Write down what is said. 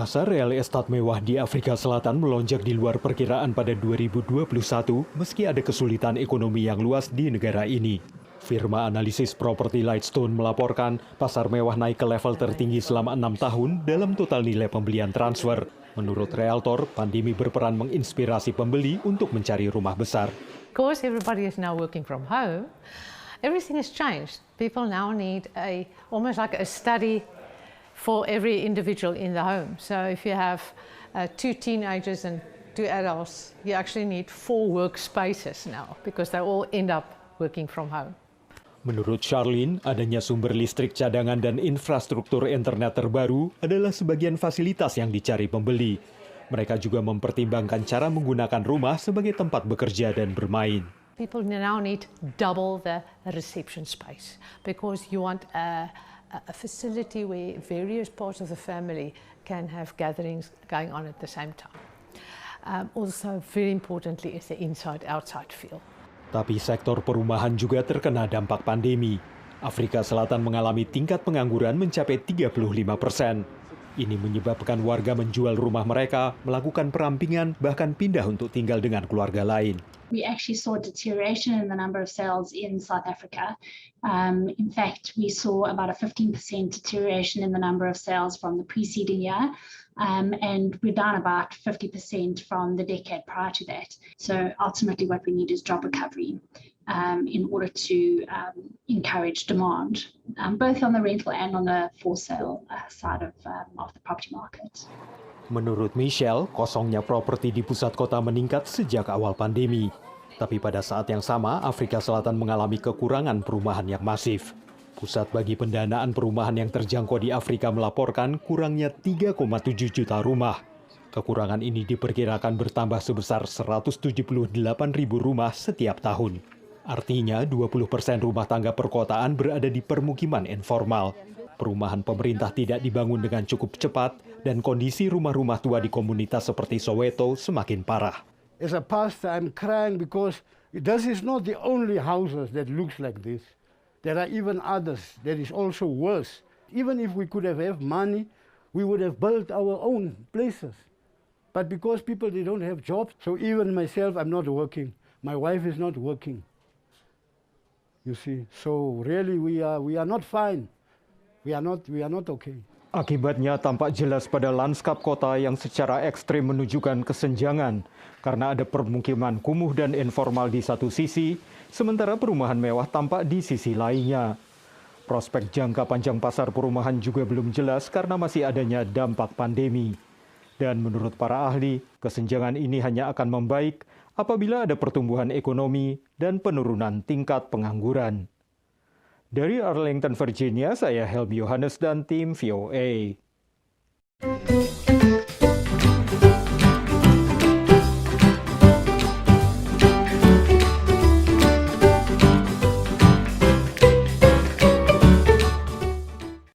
Pasar real estate mewah di Afrika Selatan melonjak di luar perkiraan pada 2021 meski ada kesulitan ekonomi yang luas di negara ini. Firma analisis properti Lightstone melaporkan pasar mewah naik ke level tertinggi selama 6 tahun dalam total nilai pembelian transfer. Menurut realtor, pandemi berperan menginspirasi pembeli untuk mencari rumah besar. Because everybody is now working from home, everything has changed. People now need almost like a study for every individual in the home. So if you have 2 teenagers and 2 adults, you actually need 4 workspaces now because they all end up working from home. Menurut Charlene, adanya sumber listrik cadangan dan infrastruktur internet terbaru adalah sebagian fasilitas yang dicari pembeli. Mereka juga mempertimbangkan cara menggunakan rumah sebagai tempat bekerja dan bermain. People now need double the reception space because you want a facility where various parts of the family can have gatherings going on at the same time. Also, very importantly, is the inside-outside feel. Tapi sektor perumahan juga terkena dampak pandemi. Afrika Selatan mengalami tingkat pengangguran mencapai 35%. Ini menyebabkan warga menjual rumah mereka, melakukan perampingan, bahkan pindah untuk tinggal dengan keluarga lain. We actually saw deterioration in the number of sales in South Africa. In fact, we saw about a 15% deterioration in the number of sales from the preceding year, and we're down about 50% from the decade prior to that. So ultimately what we need is job recovery in order to encourage demand, both on the rental and on the for sale side of the property market. Menurut Michelle, kosongnya properti di pusat kota meningkat sejak awal pandemi. Tapi pada saat yang sama, Afrika Selatan mengalami kekurangan perumahan yang masif. Pusat bagi pendanaan perumahan yang terjangkau di Afrika melaporkan kurangnya 3,7 juta rumah. Kekurangan ini diperkirakan bertambah sebesar 178.000 rumah setiap tahun. Artinya 20% rumah tangga perkotaan berada di permukiman informal. Perumahan pemerintah tidak dibangun dengan cukup cepat dan kondisi rumah-rumah tua di komunitas seperti Soweto semakin parah. As a pastor, I'm crying because this is not the only houses that looks like this. There are even others that is also worse. Even if we could have money, we would have built our own places. But because people, they don't have jobs, so even myself, I'm not working. My wife is not working. You see, so really we are not fine. We are not okay. Akibatnya tampak jelas pada lanskap kota yang secara ekstrem menunjukkan kesenjangan karena ada permukiman kumuh dan informal di satu sisi, sementara perumahan mewah tampak di sisi lainnya. Prospek jangka panjang pasar perumahan juga belum jelas karena masih adanya dampak pandemi. Dan menurut para ahli, kesenjangan ini hanya akan membaik apabila ada pertumbuhan ekonomi dan penurunan tingkat pengangguran. Dari Arlington, Virginia, saya Helmi Yohanes dan tim VOA.